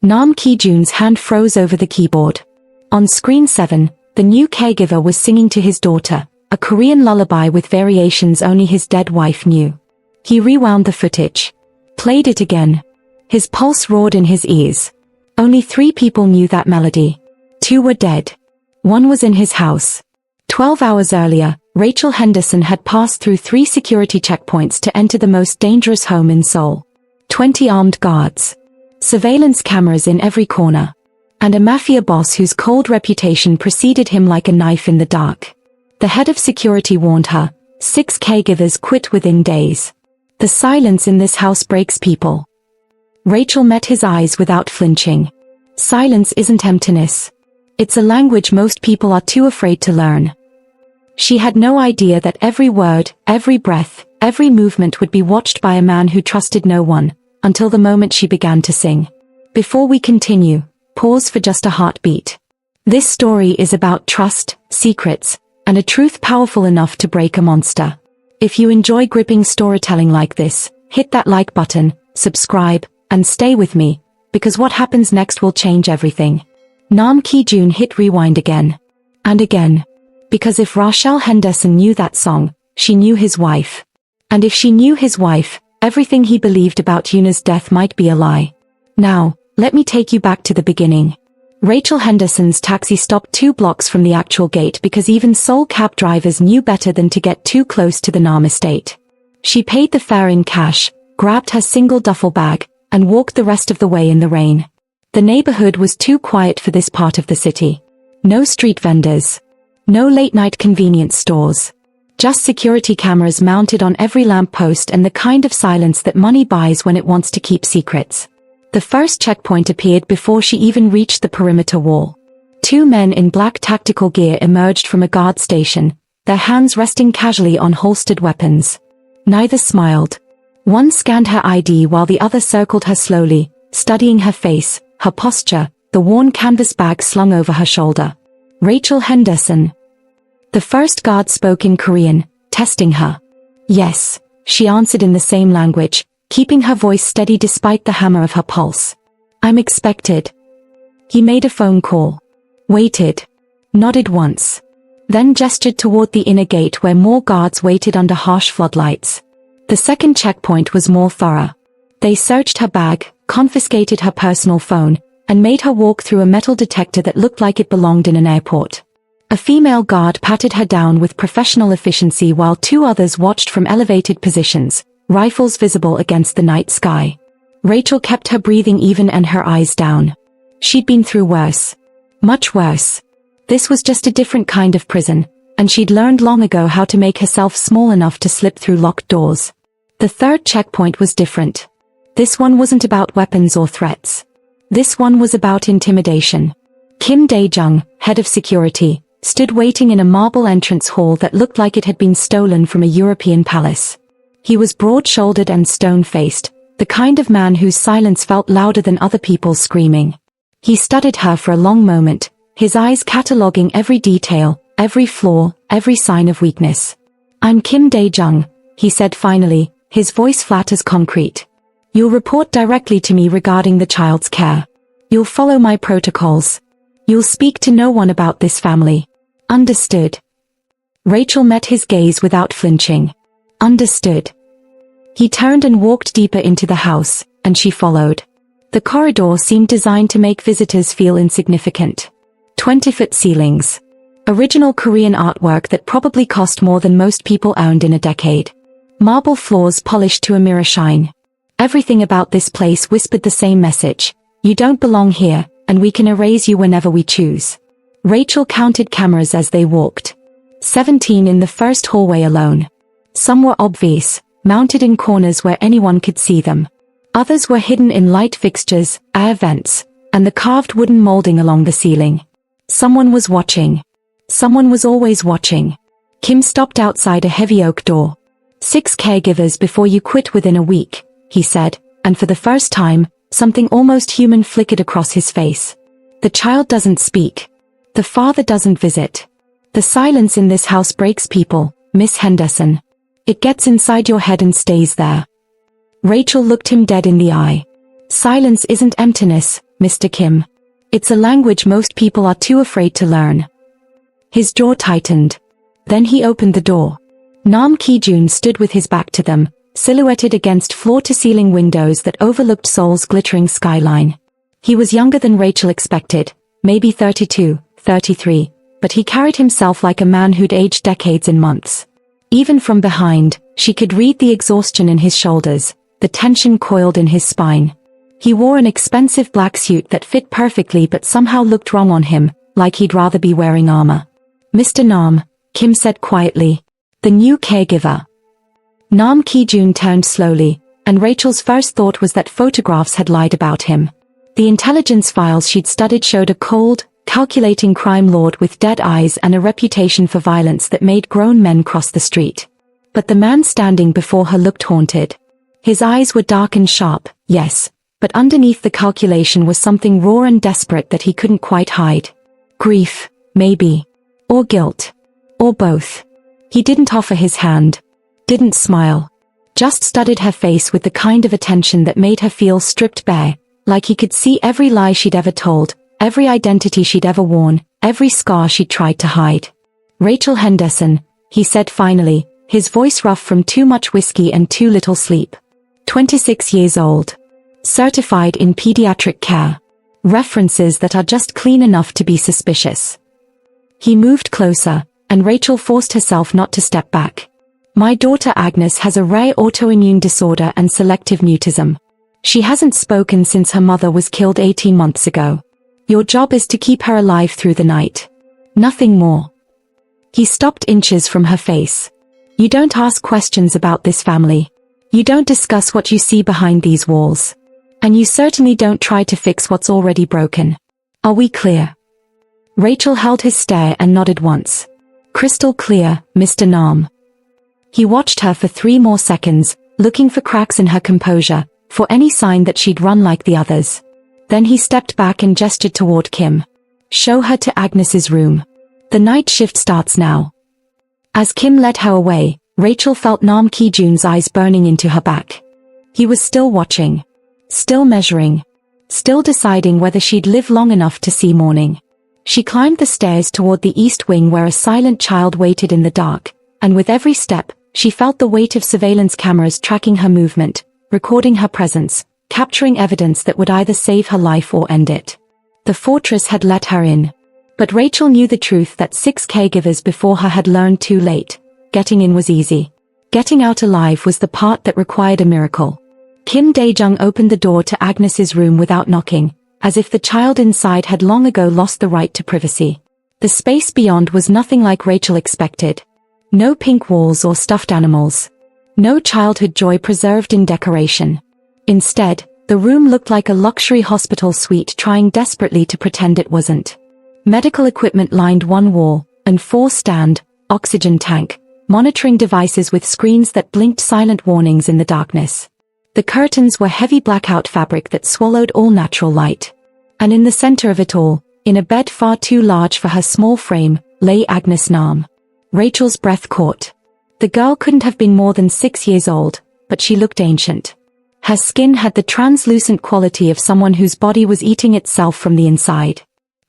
Nam Ki-jun's hand froze over the keyboard. On screen 7, the new caregiver was singing to his daughter, a Korean lullaby with variations only his dead wife knew. He rewound the footage. Played it again. His pulse roared in his ears. Only 3 people knew that melody. 2 were dead. 1 was in his house. 12 hours earlier, Rachel Henderson had passed through 3 security checkpoints to enter the most dangerous home in Seoul. 20 armed guards. Surveillance cameras in every corner. And a mafia boss whose cold reputation preceded him like a knife in the dark. The head of security warned her, 6 caregivers quit within days. The silence in this house breaks people. Rachel met his eyes without flinching. Silence isn't emptiness. It's a language most people are too afraid to learn. She had no idea that every word, every breath, every movement would be watched by a man who trusted no one, until the moment she began to sing. Before we continue, pause for just a heartbeat. This story is about trust, secrets, and a truth powerful enough to break a monster. If you enjoy gripping storytelling like this, hit that like button, subscribe, and stay with me, because what happens next will change everything. Nam Ki-jun hit rewind again. And again. Because if Rachel Henderson knew that song, she knew his wife. And if she knew his wife, everything he believed about Yuna's death might be a lie. Now, let me take you back to the beginning. Rachel Henderson's taxi stopped 2 blocks from the actual gate because even Seoul cab drivers knew better than to get too close to the Nam estate. She paid the fare in cash, grabbed her single duffel bag, and walked the rest of the way in the rain. The neighborhood was too quiet for this part of the city. No street vendors. No late-night convenience stores. Just security cameras mounted on every lamppost and the kind of silence that money buys when it wants to keep secrets. The first checkpoint appeared before she even reached the perimeter wall. 2 men in black tactical gear emerged from a guard station, their hands resting casually on holstered weapons. Neither smiled. One scanned her ID while the other circled her slowly, studying her face, her posture, the worn canvas bag slung over her shoulder. Rachel Henderson. The first guard spoke in Korean, testing her. Yes, she answered in the same language, keeping her voice steady despite the hammer of her pulse. I'm expected. He made a phone call. Waited. Nodded once. Then gestured toward the inner gate where more guards waited under harsh floodlights. The second checkpoint was more thorough. They searched her bag, confiscated her personal phone, and made her walk through a metal detector that looked like it belonged in an airport. A female guard patted her down with professional efficiency while 2 others watched from elevated positions, rifles visible against the night sky. Rachel kept her breathing even and her eyes down. She'd been through worse. Much worse. This was just a different kind of prison, and she'd learned long ago how to make herself small enough to slip through locked doors. The third checkpoint was different. This one wasn't about weapons or threats. This one was about intimidation. Kim Dae-jung, head of security, stood waiting in a marble entrance hall that looked like it had been stolen from a European palace. He was broad-shouldered and stone-faced, the kind of man whose silence felt louder than other people's screaming. He studied her for a long moment, his eyes cataloging every detail, every flaw, every sign of weakness. I'm Kim Dae-jung, he said finally, his voice flat as concrete. You'll report directly to me regarding the child's care. You'll follow my protocols. You'll speak to no one about this family. Understood. Rachel met his gaze without flinching. Understood. He turned and walked deeper into the house, and she followed. The corridor seemed designed to make visitors feel insignificant. 20-foot ceilings. Original Korean artwork that probably cost more than most people earned in a decade. Marble floors polished to a mirror shine. Everything about this place whispered the same message. You don't belong here, and we can erase you whenever we choose. Rachel counted cameras as they walked. 17 in the first hallway alone. Some were obvious, mounted in corners where anyone could see them. Others were hidden in light fixtures, air vents, and the carved wooden molding along the ceiling. Someone was watching. Someone was always watching. Kim stopped outside a heavy oak door. 6 caregivers before you quit within a week, he said, and for the first time, something almost human flickered across his face. The child doesn't speak. The father doesn't visit. The silence in this house breaks people, Miss Henderson. It gets inside your head and stays there. Rachel looked him dead in the eye. Silence isn't emptiness, Mr. Kim. It's a language most people are too afraid to learn. His jaw tightened. Then he opened the door. Nam Ki-jun stood with his back to them, silhouetted against floor-to-ceiling windows that overlooked Seoul's glittering skyline. He was younger than Rachel expected, maybe 32, 33, but he carried himself like a man who'd aged decades in months. Even from behind, she could read the exhaustion in his shoulders, the tension coiled in his spine. He wore an expensive black suit that fit perfectly but somehow looked wrong on him, like he'd rather be wearing armor. Mr. Nam, Kim said quietly. The new caregiver. Nam Ki-jun turned slowly, and Rachel's first thought was that photographs had lied about him. The intelligence files she'd studied showed a cold, calculating crime lord with dead eyes and a reputation for violence that made grown men cross the street. But the man standing before her looked haunted. His eyes were dark and sharp, yes, but underneath the calculation was something raw and desperate that he couldn't quite hide. Grief, maybe. Or guilt. Or both. He didn't offer his hand. Didn't smile. Just studied her face with the kind of attention that made her feel stripped bare, like he could see every lie she'd ever told, every identity she'd ever worn, every scar she'd tried to hide. Rachel Henderson, he said finally, his voice rough from too much whiskey and too little sleep. 26 years old. Certified in pediatric care. References that are just clean enough to be suspicious. He moved closer, and Rachel forced herself not to step back. My daughter Agnes has a rare autoimmune disorder and selective mutism. She hasn't spoken since her mother was killed 18 months ago. Your job is to keep her alive through the night. Nothing more. He stopped inches from her face. You don't ask questions about this family. You don't discuss what you see behind these walls. And you certainly don't try to fix what's already broken. Are we clear? Rachel held his stare and nodded once. Crystal clear, Mr. Nam. He watched her for 3 more seconds, looking for cracks in her composure, for any sign that she'd run like the others. Then he stepped back and gestured toward Kim. Show her to Agnes's room. The night shift starts now. As Kim led her away, Rachel felt Nam Ki-jun's eyes burning into her back. He was still watching. Still measuring. Still deciding whether she'd live long enough to see morning. She climbed the stairs toward the east wing where a silent child waited in the dark, and with every step, she felt the weight of surveillance cameras tracking her movement, recording her presence, capturing evidence that would either save her life or end it. The fortress had let her in. But Rachel knew the truth that 6 caregivers before her had learned too late. Getting in was easy. Getting out alive was the part that required a miracle. Kim Dae-jung opened the door to Agnes's room without knocking, as if the child inside had long ago lost the right to privacy. The space beyond was nothing like Rachel expected. No pink walls or stuffed animals. No childhood joy preserved in decoration. Instead, the room looked like a luxury hospital suite trying desperately to pretend it wasn't. Medical equipment lined one wall, and 4 oxygen tank, monitoring devices with screens that blinked silent warnings in the darkness. The curtains were heavy blackout fabric that swallowed all natural light. And in the center of it all, in a bed far too large for her small frame, lay Agnes Nam. Rachel's breath caught. The girl couldn't have been more than 6 years old, but she looked ancient. Her skin had the translucent quality of someone whose body was eating itself from the inside.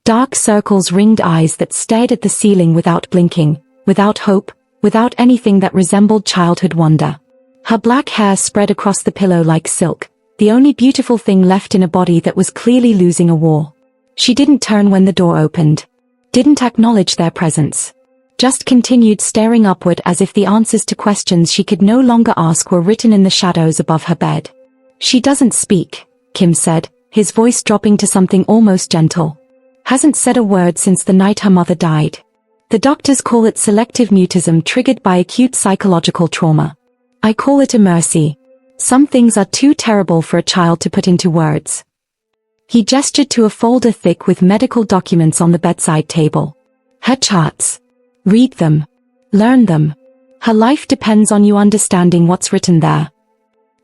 Dark circles ringed eyes that stared at the ceiling without blinking, without hope, without anything that resembled childhood wonder. Her black hair spread across the pillow like silk, the only beautiful thing left in a body that was clearly losing a war. She didn't turn when the door opened. Didn't acknowledge their presence. Just continued staring upward as if the answers to questions she could no longer ask were written in the shadows above her bed. She doesn't speak, Kim said, his voice dropping to something almost gentle. Hasn't said a word since the night her mother died. The doctors call it selective mutism triggered by acute psychological trauma. I call it a mercy. Some things are too terrible for a child to put into words. He gestured to a folder thick with medical documents on the bedside table. Her charts. Read them. Learn them. Her life depends on you understanding what's written there.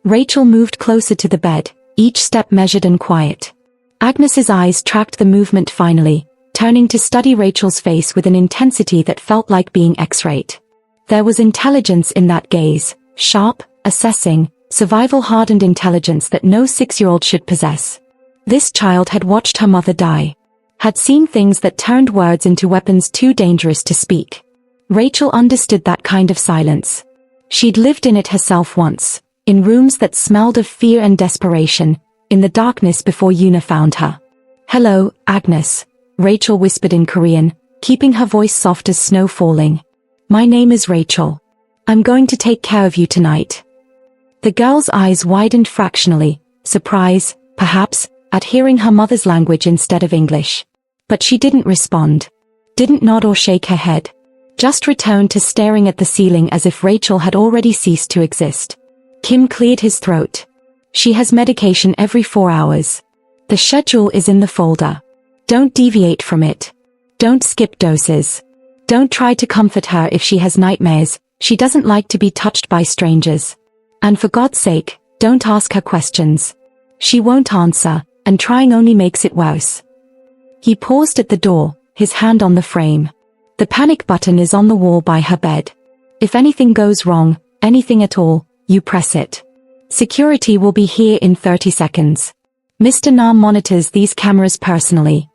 Rachel moved closer to the bed, each step measured and quiet. Agnes's eyes tracked the movement finally, turning to study Rachel's face with an intensity that felt like being X-rayed. There was intelligence in that gaze, sharp, assessing, survival-hardened intelligence that no 6-year-old should possess. This child had watched her mother die. Had seen things that turned words into weapons too dangerous to speak. Rachel understood that kind of silence. She'd lived in it herself once, in rooms that smelled of fear and desperation, in the darkness before Una found her. "Hello, Agnes," Rachel whispered in Korean, keeping her voice soft as snow falling. "My name is Rachel. I'm going to take care of you tonight." The girl's eyes widened fractionally, surprise, perhaps, at hearing her mother's language instead of English. But she didn't respond. Didn't nod or shake her head. Just returned to staring at the ceiling as if Rachel had already ceased to exist. Kim cleared his throat. "She has medication every 4 hours. The schedule is in the folder. Don't deviate from it. Don't skip doses. Don't try to comfort her if she has nightmares. She doesn't like to be touched by strangers. And for God's sake, don't ask her questions. She won't answer, and trying only makes it worse." He paused at the door, his hand on the frame. "The panic button is on the wall by her bed. If anything goes wrong, anything at all, you press it. Security will be here in 30 seconds. Mr. Nam monitors these cameras personally."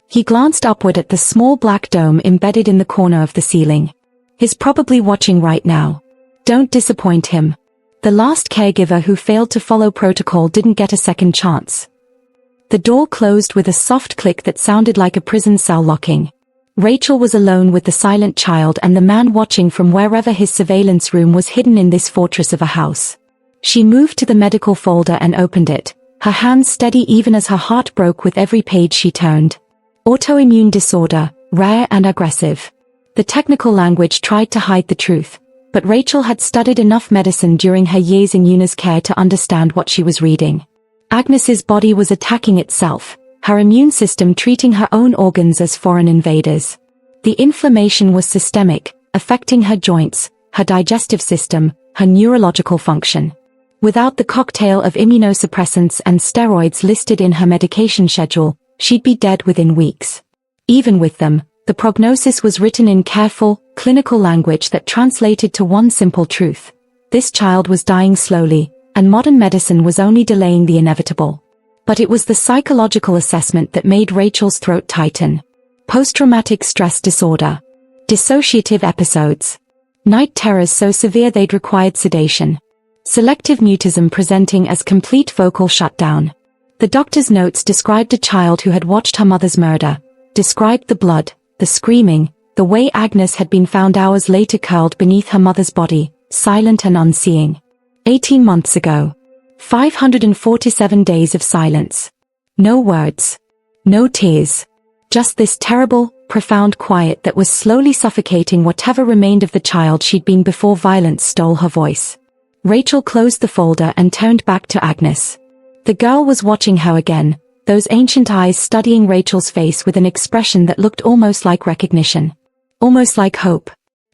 He glanced upward at the small black dome embedded in the corner of the ceiling. "He's probably watching right now. Don't disappoint him. The last caregiver who failed to follow protocol didn't get a second chance." The door closed with a soft click that sounded like a prison cell locking. Rachel was alone with the silent child and the man watching from wherever his surveillance room was hidden in this fortress of a house. She moved to the medical folder and opened it, her hands steady even as her heart broke with every page she turned. Autoimmune disorder, rare and aggressive. The technical language tried to hide the truth, but Rachel had studied enough medicine during her years in Una's care to understand what she was reading. Agnes's body was attacking itself, her immune system treating her own organs as foreign invaders. The inflammation was systemic, affecting her joints, her digestive system, her neurological function. Without the cocktail of immunosuppressants and steroids listed in her medication schedule, she'd be dead within weeks. Even with them, the prognosis was written in careful, clinical language that translated to one simple truth. This child was dying slowly, and modern medicine was only delaying the inevitable. But it was the psychological assessment that made Rachel's throat tighten. Post-traumatic stress disorder. Dissociative episodes. Night terrors so severe they'd required sedation. Selective mutism presenting as complete vocal shutdown. The doctor's notes described a child who had watched her mother's murder, described the blood, the screaming, the way Agnes had been found hours later curled beneath her mother's body, silent and unseeing. 18 months ago. 547 days of silence. No words. No tears. Just this terrible, profound quiet that was slowly suffocating whatever remained of the child she'd been before violence stole her voice. Rachel closed the folder and turned back to Agnes. The girl was watching her again, those ancient eyes studying Rachel's face with an expression that looked almost like recognition. Almost like hope.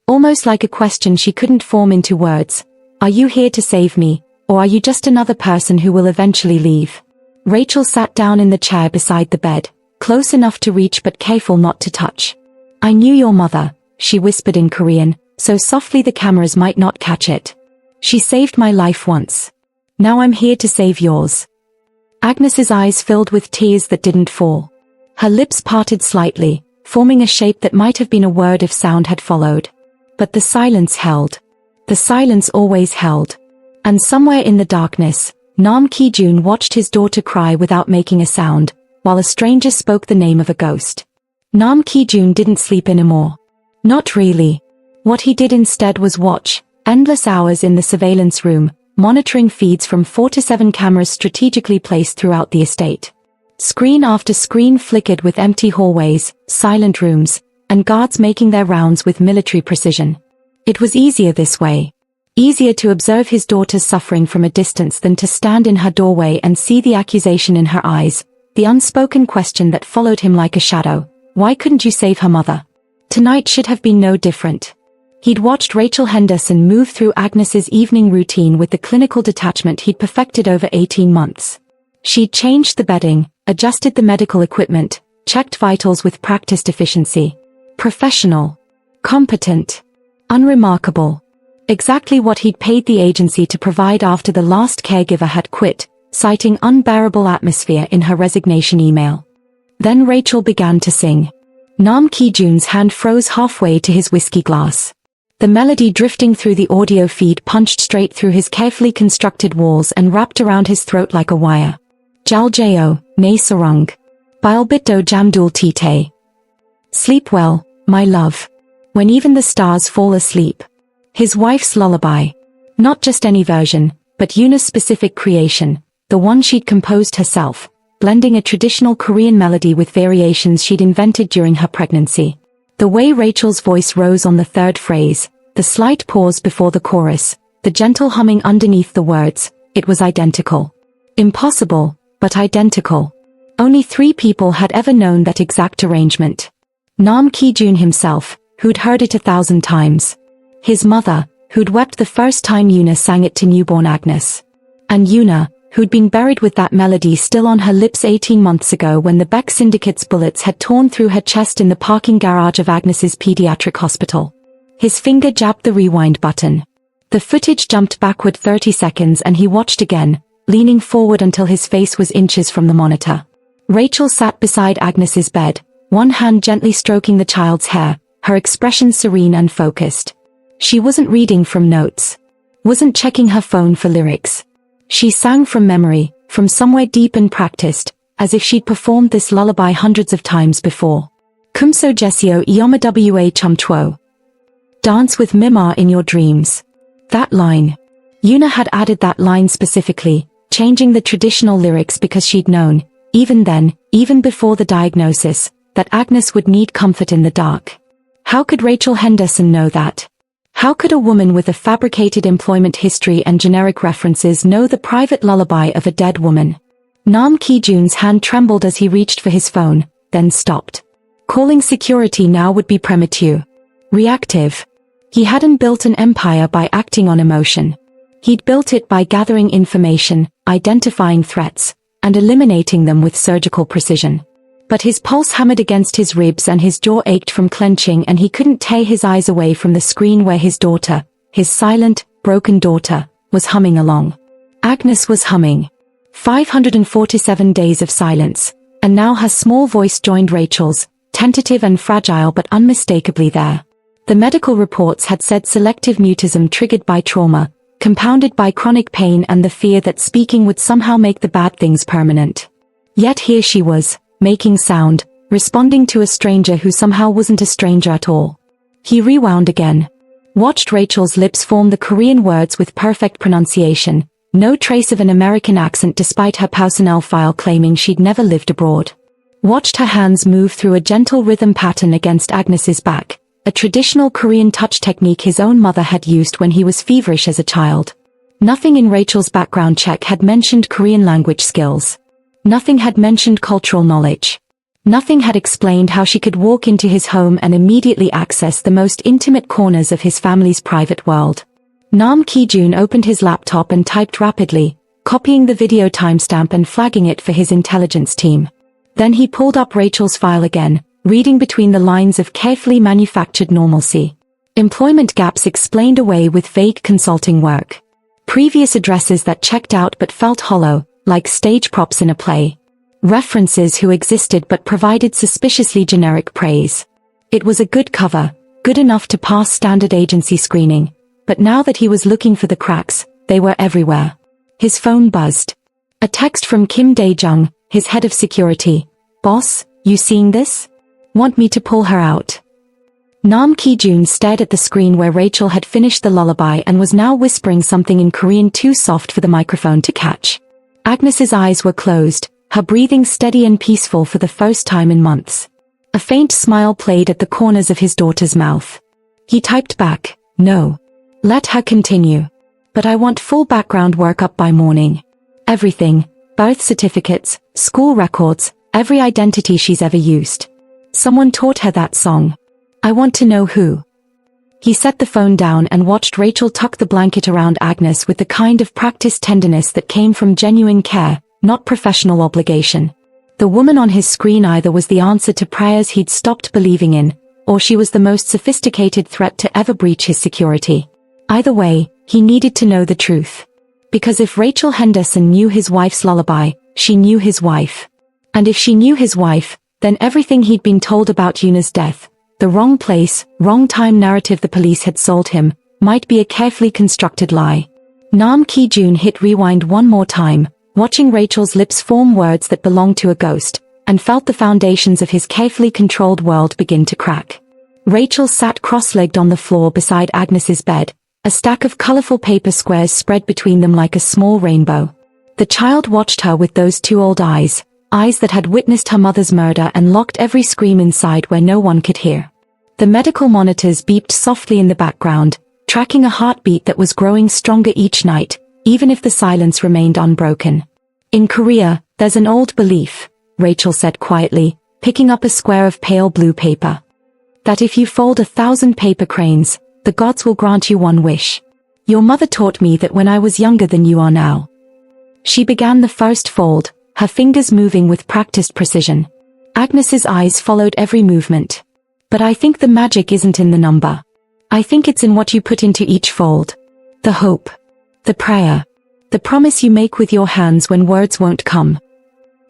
Almost like a question she couldn't form into words. "Are you here to save me, or are you just another person who will eventually leave?" Rachel sat down in the chair beside the bed, close enough to reach but careful not to touch. "I knew your mother," she whispered in Korean, so softly the cameras might not catch it. "She saved my life once. Now I'm here to save yours." Agnes's eyes filled with tears that didn't fall. Her lips parted slightly, forming a shape that might have been a word if sound had followed. But the silence held. The silence always held. And somewhere in the darkness, Nam Ki-jun watched his daughter cry without making a sound, while a stranger spoke the name of a ghost. Nam Ki-jun didn't sleep anymore. Not really. What he did instead was watch, endless hours in the surveillance room, monitoring feeds from 4 to 7 cameras strategically placed throughout the estate. Screen after screen flickered with empty hallways, silent rooms, and guards making their rounds with military precision. It was easier this way. Easier to observe his daughter's suffering from a distance than to stand in her doorway and see the accusation in her eyes, the unspoken question that followed him like a shadow. Why couldn't you save her mother? Tonight should have been no different. He'd watched Rachel Henderson move through Agnes's evening routine with the clinical detachment he'd perfected over 18 months. She'd changed the bedding, adjusted the medical equipment, checked vitals with practiced efficiency. Professional. Competent. Unremarkable. Exactly what he'd paid the agency to provide after the last caregiver had quit, citing unbearable atmosphere in her resignation email. Then Rachel began to sing. Nam Ki-jun's hand froze halfway to his whiskey glass. The melody drifting through the audio feed punched straight through his carefully constructed walls and wrapped around his throat like a wire. Jaljeo, ne sarung. Bilbito jamdul tite. Sleep well, my love. When even the stars fall asleep. His wife's lullaby. Not just any version, but Yuna's specific creation, the one she'd composed herself, blending a traditional Korean melody with variations she'd invented during her pregnancy. The way Rachel's voice rose on the third phrase, the slight pause before the chorus, the gentle humming underneath the words, it was identical. Impossible, but identical. Only 3 people had ever known that exact arrangement. Nam Ki-jun himself, who'd heard it 1,000 times. His mother, who'd wept the first time Yuna sang it to newborn Agnes. And Yuna, who'd been buried with that melody still on her lips 18 months ago when the Beck Syndicate's bullets had torn through her chest in the parking garage of Agnes's pediatric hospital. His finger jabbed the rewind button. The footage jumped backward 30 seconds and he watched again, leaning forward until his face was inches from the monitor. Rachel sat beside Agnes's bed, one hand gently stroking the child's hair, her expression serene and focused. She wasn't reading from notes. Wasn't checking her phone for lyrics. She sang from memory, from somewhere deep and practiced, as if she'd performed this lullaby hundreds of times before. Kumso Jesio Ioma Wa Chumtuo. Dance with Mima in your dreams. That line. Yuna had added that line specifically, changing the traditional lyrics because she'd known, even then, even before the diagnosis, that Agnes would need comfort in the dark. How could Rachel Henderson know that? How could a woman with a fabricated employment history and generic references know the private lullaby of a dead woman? Nam Ki-jun's hand trembled as he reached for his phone, then stopped. Calling security now would be premature. Reactive. He hadn't built an empire by acting on emotion. He'd built it by gathering information, identifying threats, and eliminating them with surgical precision. But his pulse hammered against his ribs and his jaw ached from clenching and he couldn't tear his eyes away from the screen where his daughter, his silent, broken daughter, was humming along. Agnes was humming. 547 days of silence, and now her small voice joined Rachel's, tentative and fragile but unmistakably there. The medical reports had said selective mutism triggered by trauma, compounded by chronic pain and the fear that speaking would somehow make the bad things permanent. Yet here she was, making sound, responding to a stranger who somehow wasn't a stranger at all. He rewound again. Watched Rachel's lips form the Korean words with perfect pronunciation, no trace of an American accent despite her personnel file claiming she'd never lived abroad. Watched her hands move through a gentle rhythm pattern against Agnes's back, a traditional Korean touch technique his own mother had used when he was feverish as a child. Nothing in Rachel's background check had mentioned Korean language skills. Nothing had mentioned cultural knowledge. Nothing had explained how she could walk into his home and immediately access the most intimate corners of his family's private world. Nam Ki-jun opened his laptop and typed rapidly, copying the video timestamp and flagging it for his intelligence team. Then he pulled up Rachel's file again, reading between the lines of carefully manufactured normalcy. Employment gaps explained away with vague consulting work. Previous addresses that checked out but felt hollow, like stage props in a play. References who existed but provided suspiciously generic praise. It was a good cover, good enough to pass standard agency screening, but now that he was looking for the cracks, they were everywhere. His phone buzzed. A text from Kim Dae-jung, his head of security. Boss, you seeing this? Want me to pull her out? Nam Ki-jun stared at the screen where Rachel had finished the lullaby and was now whispering something in Korean too soft for the microphone to catch. Agnes's eyes were closed, her breathing steady and peaceful for the first time in months. A faint smile played at the corners of his daughter's mouth. He typed back, no. Let her continue. But I want full background work up by morning. Everything, birth certificates, school records, every identity she's ever used. Someone taught her that song. I want to know who. He set the phone down and watched Rachel tuck the blanket around Agnes with the kind of practiced tenderness that came from genuine care, not professional obligation. The woman on his screen either was the answer to prayers he'd stopped believing in, or she was the most sophisticated threat to ever breach his security. Either way, he needed to know the truth. Because if Rachel Henderson knew his wife's lullaby, she knew his wife. And if she knew his wife, then everything he'd been told about Yuna's death, the wrong place, wrong time narrative the police had sold him, might be a carefully constructed lie. Nam Ki-jun hit rewind one more time, watching Rachel's lips form words that belonged to a ghost, and felt the foundations of his carefully controlled world begin to crack. Rachel sat cross-legged on the floor beside Agnes's bed, a stack of colorful paper squares spread between them like a small rainbow. The child watched her with those two old eyes that had witnessed her mother's murder and locked every scream inside where no one could hear. The medical monitors beeped softly in the background, tracking a heartbeat that was growing stronger each night, even if the silence remained unbroken. In Korea, there's an old belief, Rachel said quietly, picking up a square of pale blue paper, that if you fold 1,000 paper cranes, the gods will grant you one wish. Your mother taught me that when I was younger than you are now. She began the first fold, her fingers moving with practiced precision. Agnes's eyes followed every movement. But I think the magic isn't in the number. I think it's in what you put into each fold. The hope. The prayer. The promise you make with your hands when words won't come.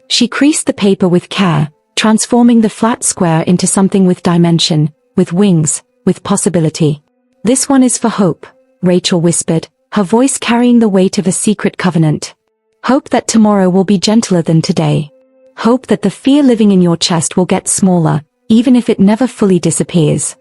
She creased the paper with care, transforming the flat square into something with dimension, with wings, with possibility. This one is for hope, Rachel whispered, her voice carrying the weight of a secret covenant. Hope that tomorrow will be gentler than today. Hope that the fear living in your chest will get smaller, even if it never fully disappears.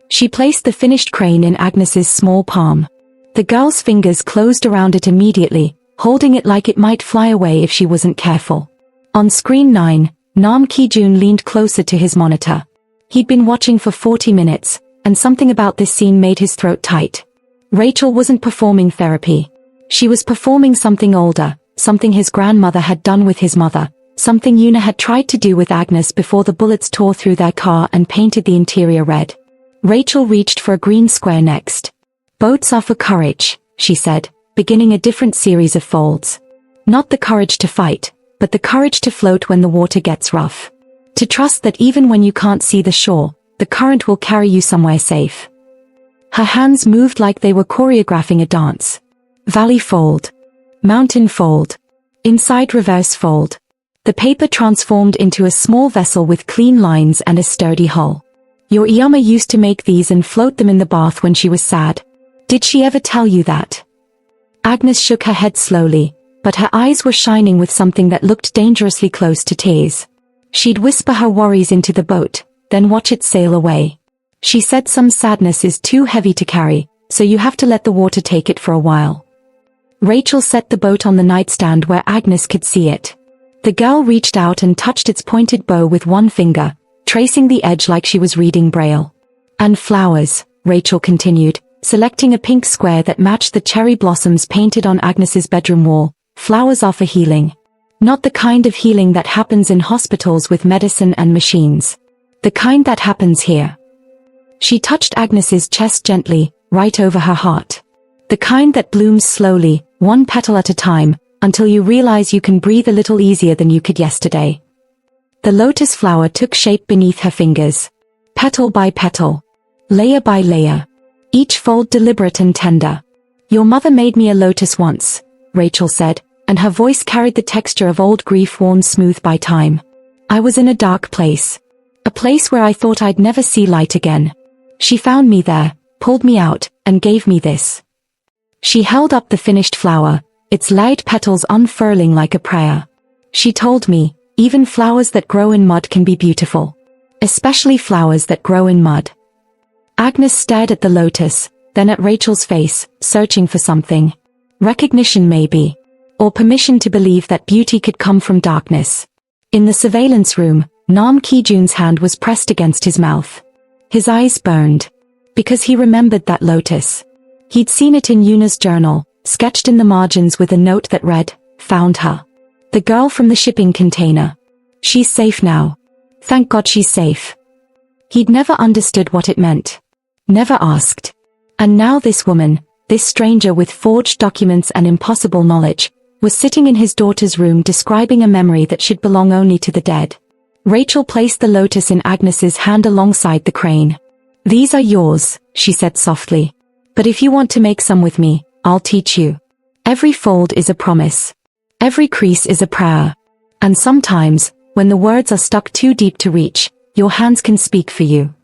She placed the finished crane in Agnes's small palm. The girl's fingers closed around it immediately, holding it like it might fly away if she wasn't careful. On screen 9, Nam Ki-jun leaned closer to his monitor. He'd been watching for 40 minutes, and something about this scene made his throat tight. Rachel wasn't performing therapy. She was performing something older, something his grandmother had done with his mother, something Yuna had tried to do with Agnes before the bullets tore through their car and painted the interior red. Rachel reached for a green square next. Boats are for courage, she said, beginning a different series of folds. Not the courage to fight, but the courage to float when the water gets rough. To trust that even when you can't see the shore, the current will carry you somewhere safe. Her hands moved like they were choreographing a dance. Valley fold. Mountain fold. Inside reverse fold. The paper transformed into a small vessel with clean lines and a sturdy hull. Your Iyama used to make these and float them in the bath when she was sad. Did she ever tell you that? Agnes shook her head slowly, but her eyes were shining with something that looked dangerously close to tears. She'd whisper her worries into the boat, then watch it sail away. She said some sadness is too heavy to carry, so you have to let the water take it for a while. Rachel set the boat on the nightstand where Agnes could see it. The girl reached out and touched its pointed bow with one finger, tracing the edge like she was reading Braille. And flowers, Rachel continued, selecting a pink square that matched the cherry blossoms painted on Agnes's bedroom wall. Flowers are for healing. Not the kind of healing that happens in hospitals with medicine and machines. The kind that happens here. She touched Agnes's chest gently, right over her heart. The kind that blooms slowly, one petal at a time, until you realize you can breathe a little easier than you could yesterday. The lotus flower took shape beneath her fingers. Petal by petal. Layer by layer. Each fold deliberate and tender. Your mother made me a lotus once, Rachel said, and her voice carried the texture of old grief worn smooth by time. I was in a dark place. A place where I thought I'd never see light again. She found me there, pulled me out, and gave me this. She held up the finished flower, its light petals unfurling like a prayer. She told me, even flowers that grow in mud can be beautiful. Especially flowers that grow in mud. Agnes stared at the lotus, then at Rachel's face, searching for something. Recognition maybe. Or permission to believe that beauty could come from darkness. In the surveillance room, Nam Ki-jun's hand was pressed against his mouth. His eyes burned. Because he remembered that lotus. He'd seen it in Yuna's journal, sketched in the margins with a note that read, "Found her. The girl from the shipping container. She's safe now. Thank God she's safe." He'd never understood what it meant. Never asked. And now this woman, this stranger with forged documents and impossible knowledge, was sitting in his daughter's room describing a memory that should belong only to the dead. Rachel placed the lotus in Agnes's hand alongside the crane. "These are yours," she said softly. "But if you want to make some with me, I'll teach you." Every fold is a promise. Every crease is a prayer. And sometimes, when the words are stuck too deep to reach, your hands can speak for you.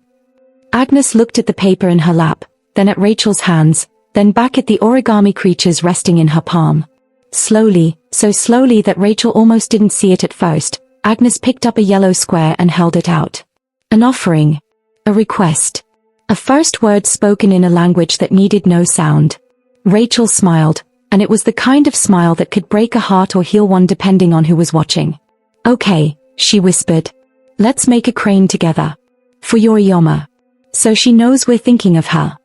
Agnes looked at the paper in her lap, then at Rachel's hands, then back at the origami creatures resting in her palm. Slowly, so slowly that Rachel almost didn't see it at first, Agnes picked up a yellow square and held it out. An offering. A request. A first word spoken in a language that needed no sound. Rachel smiled, and it was the kind of smile that could break a heart or heal one depending on who was watching. Okay, she whispered. Let's make a crane together. For your Yoma. So she knows we're thinking of her.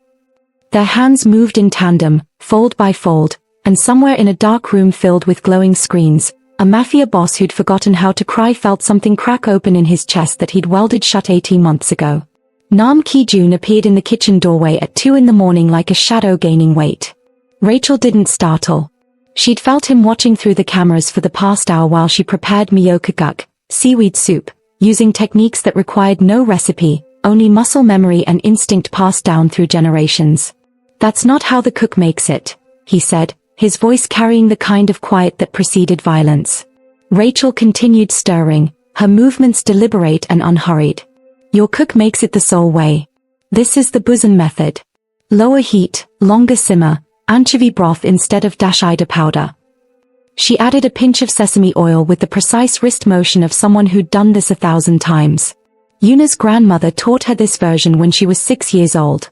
Their hands moved in tandem, fold by fold, and somewhere in a dark room filled with glowing screens, a Mafia boss who'd forgotten how to cry felt something crack open in his chest that he'd welded shut 18 months ago. Nam Ki-jun appeared in the kitchen doorway at 2 in the morning like a shadow gaining weight. Rachel didn't startle. She'd felt him watching through the cameras for the past hour while she prepared miyokuguk, seaweed soup, using techniques that required no recipe, only muscle memory and instinct passed down through generations. That's not how the cook makes it, he said, his voice carrying the kind of quiet that preceded violence. Rachel continued stirring, her movements deliberate and unhurried. Your cook makes it the Seoul way. This is the Busan method. Lower heat, longer simmer, anchovy broth instead of dashida powder. She added a pinch of sesame oil with the precise wrist motion of someone who'd done this 1,000 times. Yuna's grandmother taught her this version when she was 6 years old.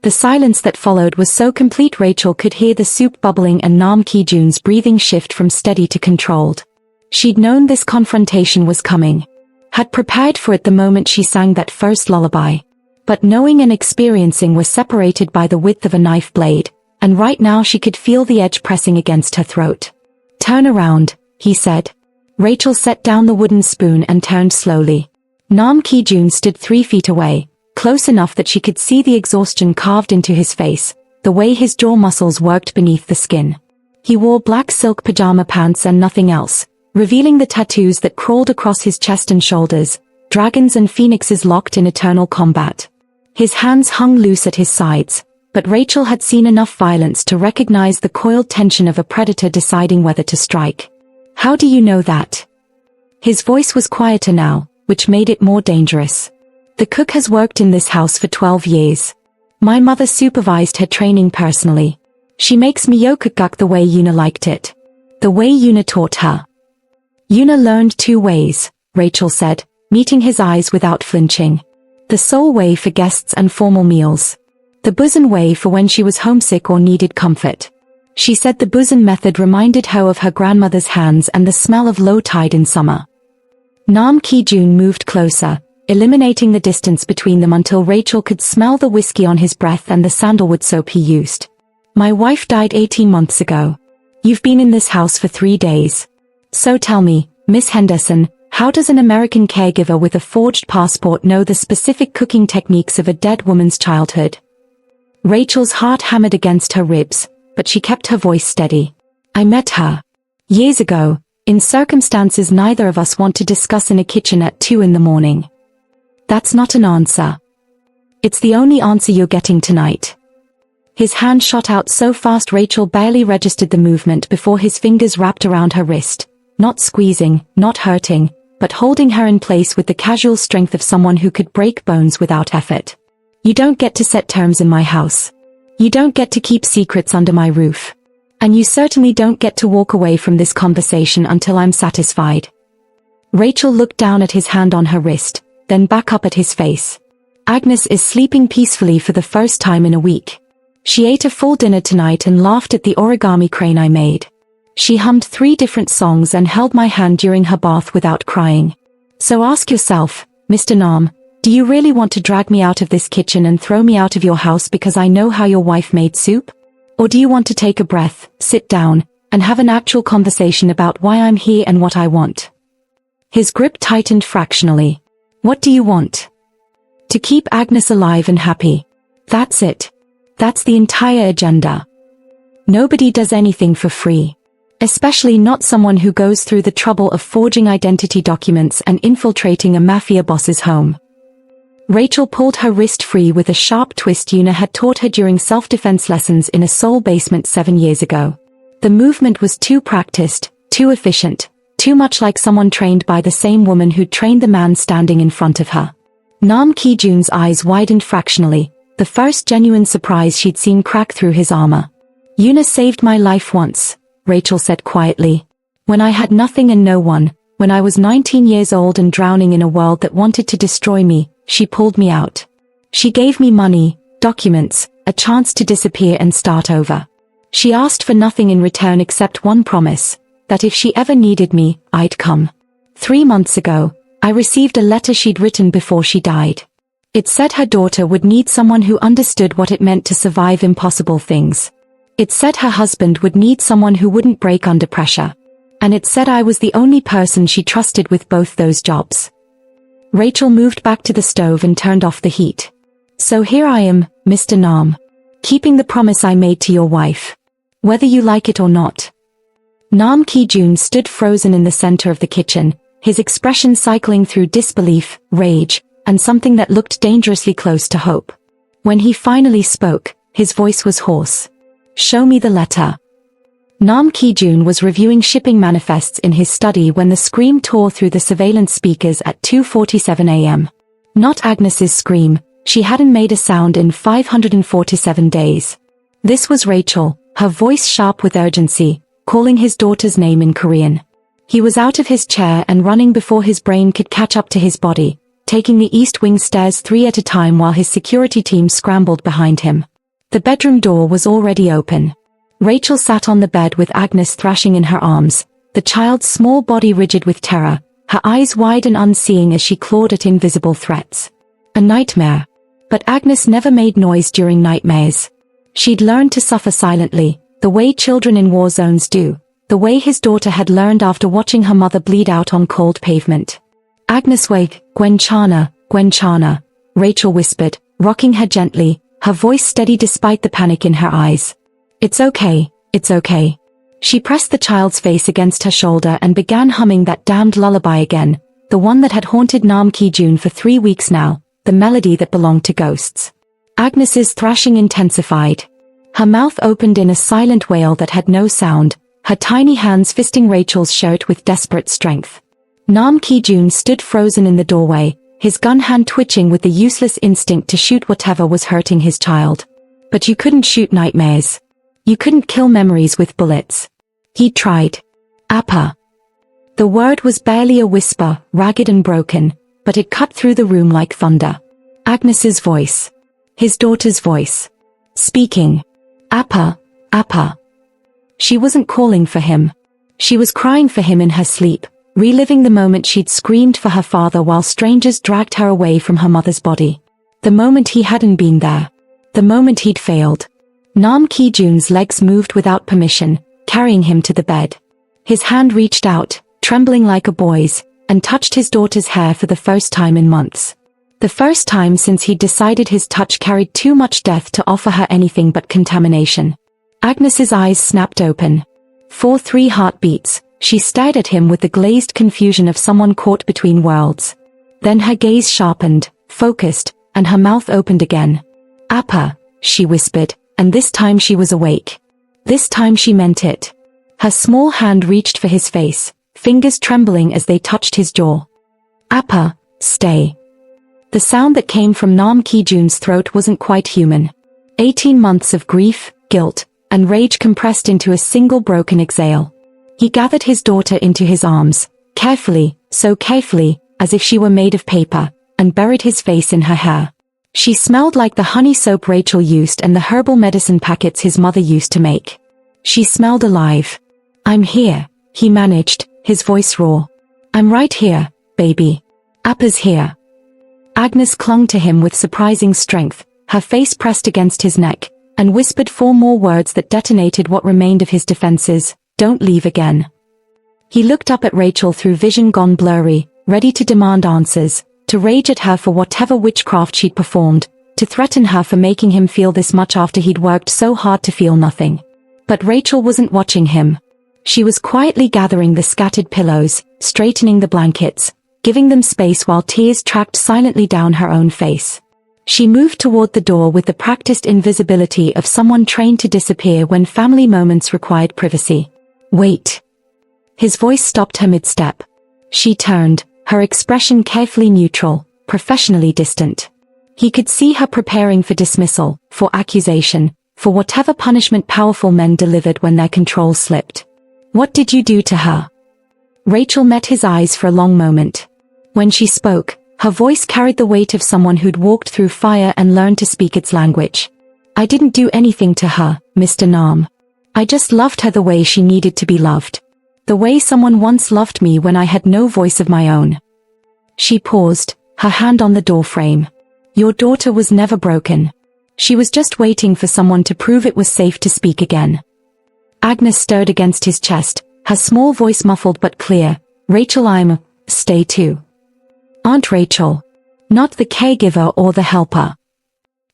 The silence that followed was so complete Rachel could hear the soup bubbling and Nam Ki-jun's breathing shift from steady to controlled. She'd known this confrontation was coming. Had prepared for it the moment she sang that first lullaby. But knowing and experiencing were separated by the width of a knife blade, and right now she could feel the edge pressing against her throat. Turn around, he said. Rachel set down the wooden spoon and turned slowly. Nam Ki-jun stood 3 feet away, close enough that she could see the exhaustion carved into his face, the way his jaw muscles worked beneath the skin. He wore black silk pajama pants and nothing else, revealing the tattoos that crawled across his chest and shoulders, dragons and phoenixes locked in eternal combat. His hands hung loose at his sides, but Rachel had seen enough violence to recognize the coiled tension of a predator deciding whether to strike. How do you know that? His voice was quieter now, which made it more dangerous. The cook has worked in this house for 12 years. My mother supervised her training personally. She makes miyokuguk the way Yuna liked it. The way Yuna taught her. Yuna learned 2 ways, Rachel said, meeting his eyes without flinching. The Seoul way for guests and formal meals. The Busan way for when she was homesick or needed comfort. She said the Busan method reminded her of her grandmother's hands and the smell of low tide in summer. Nam Ki-jun moved closer, eliminating the distance between them until Rachel could smell the whiskey on his breath and the sandalwood soap he used. My wife died 18 months ago. You've been in this house for 3 days. So tell me, Miss Henderson, how does an American caregiver with a forged passport know the specific cooking techniques of a dead woman's childhood? Rachel's heart hammered against her ribs, but she kept her voice steady. I met her. Years ago, in circumstances neither of us want to discuss in a kitchen at 2 in the morning. That's not an answer. It's the only answer you're getting tonight. His hand shot out so fast Rachel barely registered the movement before his fingers wrapped around her wrist, not squeezing, not hurting, but holding her in place with the casual strength of someone who could break bones without effort. You don't get to set terms in my house. You don't get to keep secrets under my roof. And you certainly don't get to walk away from this conversation until I'm satisfied. Rachel looked down at his hand on her wrist, then back up at his face. Agnes is sleeping peacefully for the first time in a week. She ate a full dinner tonight and laughed at the origami crane I made. She hummed 3 different songs and held my hand during her bath without crying. So ask yourself, Mr. Nam, do you really want to drag me out of this kitchen and throw me out of your house because I know how your wife made soup? Or do you want to take a breath, sit down, and have an actual conversation about why I'm here and what I want? His grip tightened fractionally. What do you want? To keep Agnes alive and happy. That's it. That's the entire agenda. Nobody does anything for free. Especially not someone who goes through the trouble of forging identity documents and infiltrating a mafia boss's home. Rachel pulled her wrist free with a sharp twist Yuna had taught her during self-defense lessons in a Seoul basement 7 years ago. The movement was too practiced, too efficient, too much like someone trained by the same woman who'd trained the man standing in front of her. Nam Ki-jun's eyes widened fractionally, the first genuine surprise she'd seen crack through his armor. "Yuna saved my life once," Rachel said quietly. "When I had nothing and no one, when I was 19 years old and drowning in a world that wanted to destroy me, she pulled me out. She gave me money, documents, a chance to disappear and start over. She asked for nothing in return except one promise, that if she ever needed me, I'd come. 3 months ago, I received a letter she'd written before she died. It said her daughter would need someone who understood what it meant to survive impossible things. It said her husband would need someone who wouldn't break under pressure. And it said I was the only person she trusted with both those jobs." Rachel moved back to the stove and turned off the heat. "So here I am, Mr. Nam. Keeping the promise I made to your wife. Whether you like it or not." Nam Ki-jun stood frozen in the center of the kitchen, his expression cycling through disbelief, rage, and something that looked dangerously close to hope. When he finally spoke, his voice was hoarse. "Show me the letter." Nam Ki-jun was reviewing shipping manifests in his study when the scream tore through the surveillance speakers at 2:47 a.m. Not Agnes's scream, she hadn't made a sound in 547 days. This was Rachel, her voice sharp with urgency, calling his daughter's name in Korean. He was out of his chair and running before his brain could catch up to his body, taking the East Wing stairs 3 at a time while his security team scrambled behind him. The bedroom door was already open. Rachel sat on the bed with Agnes thrashing in her arms, the child's small body rigid with terror, her eyes wide and unseeing as she clawed at invisible threats. A nightmare. But Agnes never made noise during nightmares. She'd learned to suffer silently, the way children in war zones do, the way his daughter had learned after watching her mother bleed out on cold pavement. "Agnes, wake, Gwen Chana," Rachel whispered, rocking her gently, her voice steady despite the panic in her eyes. It's okay. She pressed the child's face against her shoulder and began humming that damned lullaby again, the one that had haunted Nam Ki-jun for 3 weeks now, the melody that belonged to ghosts. Agnes's thrashing intensified. Her mouth opened in a silent wail that had no sound, her tiny hands fisting Rachel's shirt with desperate strength. Nam Ki-jun stood frozen in the doorway, his gun hand twitching with the useless instinct to shoot whatever was hurting his child. But you couldn't shoot nightmares. You couldn't kill memories with bullets. He tried. "Appa." The word was barely a whisper, ragged and broken, but it cut through the room like thunder. Agnes's voice. His daughter's voice. Speaking. "Appa, Appa." She wasn't calling for him. She was crying for him in her sleep, reliving the moment she'd screamed for her father while strangers dragged her away from her mother's body. The moment he hadn't been there. The moment he'd failed. Nam Ki-jun's legs moved without permission, carrying him to the bed. His hand reached out, trembling like a boy's, and touched his daughter's hair for the first time in months. The first time since he'd decided his touch carried too much death to offer her anything but contamination. Agnes's eyes snapped open. 4-3 heartbeats, she stared at him with the glazed confusion of someone caught between worlds. Then her gaze sharpened, focused, and her mouth opened again. "Appa," she whispered, and this time she was awake. This time she meant it. Her small hand reached for his face, fingers trembling as they touched his jaw. "Appa, stay." The sound that came from Nam Ki-jun's throat wasn't quite human. 18 months of grief, guilt, and rage compressed into a single broken exhale. He gathered his daughter into his arms, carefully, so carefully, as if she were made of paper, and buried his face in her hair. She smelled like the honey soap Rachel used and the herbal medicine packets his mother used to make. She smelled alive. "I'm here," he managed, his voice raw. "I'm right here, baby. Appa's here." Agnes clung to him with surprising strength, her face pressed against his neck, and whispered 4 more words that detonated what remained of his defenses. "Don't leave again." He looked up at Rachel through vision gone blurry, ready to demand answers, to rage at her for whatever witchcraft she'd performed, to threaten her for making him feel this much after he'd worked so hard to feel nothing. But Rachel wasn't watching him. She was quietly gathering the scattered pillows, straightening the blankets, giving them space while tears tracked silently down her own face. She moved toward the door with the practiced invisibility of someone trained to disappear when family moments required privacy. Wait. His voice stopped her mid-step. She turned, her expression carefully neutral, professionally distant. He could see her preparing for dismissal, for accusation, for whatever punishment powerful men delivered when their control slipped. What did you do to her? Rachel met his eyes for a long moment. When she spoke, her voice carried the weight of someone who'd walked through fire and learned to speak its language. I didn't do anything to her, Mr. Nam. I just loved her the way she needed to be loved. The way someone once loved me when I had no voice of my own. She paused, her hand on the doorframe. Your daughter was never broken. She was just waiting for someone to prove it was safe to speak again. Agnes stirred against his chest, her small voice muffled but clear. Rachel, stay too. Aunt Rachel. Not the caregiver or the helper.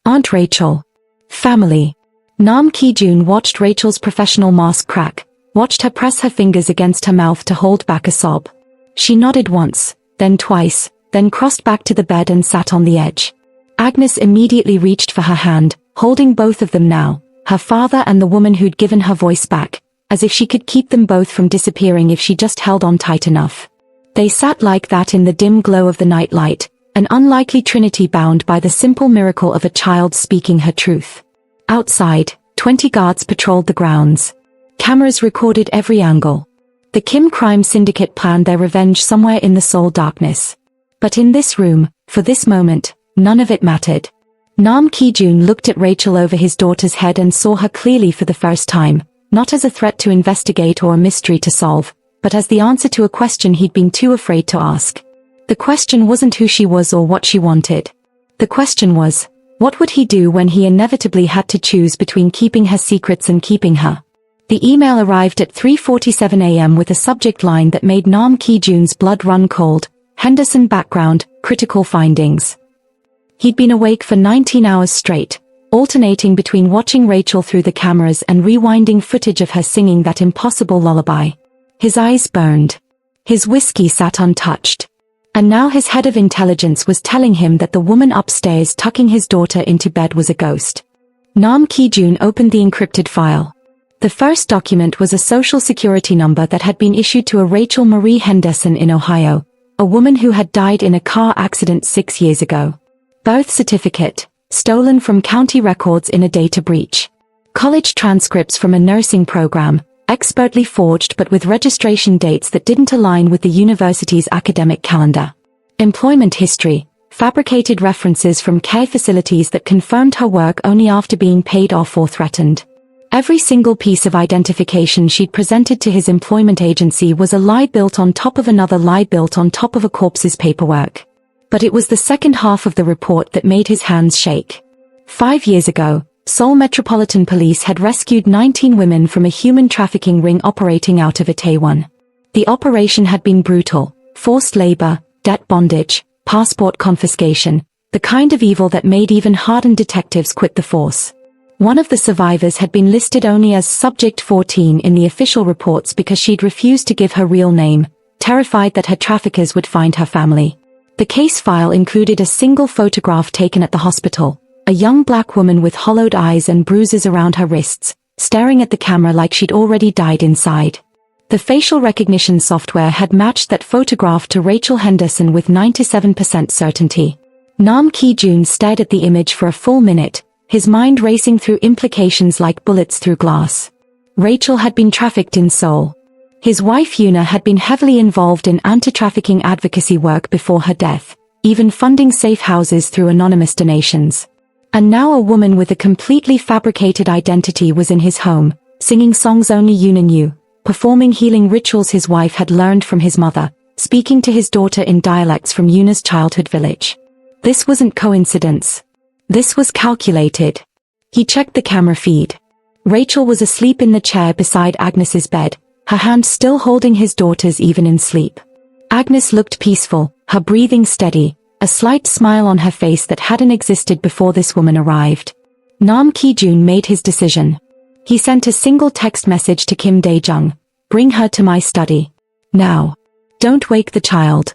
Aunt Rachel. Family. Nam Ki-jun watched Rachel's professional mask crack, watched her press her fingers against her mouth to hold back a sob. She nodded once, then twice, then crossed back to the bed and sat on the edge. Agnes immediately reached for her hand, holding both of them now, her father and the woman who'd given her voice back, as if she could keep them both from disappearing if she just held on tight enough. They sat like that in the dim glow of the night light, an unlikely trinity bound by the simple miracle of a child speaking her truth. Outside, 20 guards patrolled the grounds. Cameras recorded every angle. The Kim crime syndicate planned their revenge somewhere in the Seoul darkness. But in this room, for this moment, none of it mattered. Nam Ki-jun looked at Rachel over his daughter's head and saw her clearly for the first time, not as a threat to investigate or a mystery to solve, but as the answer to a question he'd been too afraid to ask. The question wasn't who she was or what she wanted. The question was, what would he do when he inevitably had to choose between keeping her secrets and keeping her? The email arrived at 3:47 a.m. with a subject line that made Nam Ki-jun's blood run cold. Henderson background, critical findings. He'd been awake for 19 hours straight, alternating between watching Rachel through the cameras and rewinding footage of her singing that impossible lullaby. His eyes burned. His whiskey sat untouched. And now his head of intelligence was telling him that the woman upstairs tucking his daughter into bed was a ghost. Nam Ki-jun opened the encrypted file. The first document was a social security number that had been issued to a Rachel Marie Henderson in Ohio, a woman who had died in a car accident 6 years ago. Birth certificate, stolen from county records in a data breach. College transcripts from a nursing program, expertly forged but with registration dates that didn't align with the university's academic calendar. Employment history, fabricated references from care facilities that confirmed her work only after being paid off or threatened. Every single piece of identification she'd presented to his employment agency was a lie built on top of another lie built on top of a corpse's paperwork. But it was the second half of the report that made his hands shake. 5 years ago, Seoul Metropolitan Police had rescued 19 women from a human trafficking ring operating out of Itaewon. The operation had been brutal, forced labor, debt bondage, passport confiscation, the kind of evil that made even hardened detectives quit the force. One of the survivors had been listed only as Subject 14 in the official reports because she'd refused to give her real name, terrified that her traffickers would find her family. The case file included a single photograph taken at the hospital, a young black woman with hollowed eyes and bruises around her wrists, staring at the camera like she'd already died inside. The facial recognition software had matched that photograph to Rachel Henderson with 97% certainty. Nam Ki-jun stared at the image for a full minute, his mind racing through implications like bullets through glass. Rachel had been trafficked in Seoul. His wife Yuna had been heavily involved in anti-trafficking advocacy work before her death, even funding safe houses through anonymous donations. And now a woman with a completely fabricated identity was in his home, singing songs only Yuna knew, performing healing rituals his wife had learned from his mother, speaking to his daughter in dialects from Yuna's childhood village. This wasn't coincidence. This was calculated. He checked the camera feed. Rachel was asleep in the chair beside Agnes's bed, her hand still holding his daughter's even in sleep. Agnes looked peaceful, her breathing steady, a slight smile on her face that hadn't existed before this woman arrived. Nam Ki-jun made his decision. He sent a single text message to Kim Dae-jung, "Bring her to my study. Now. Don't wake the child."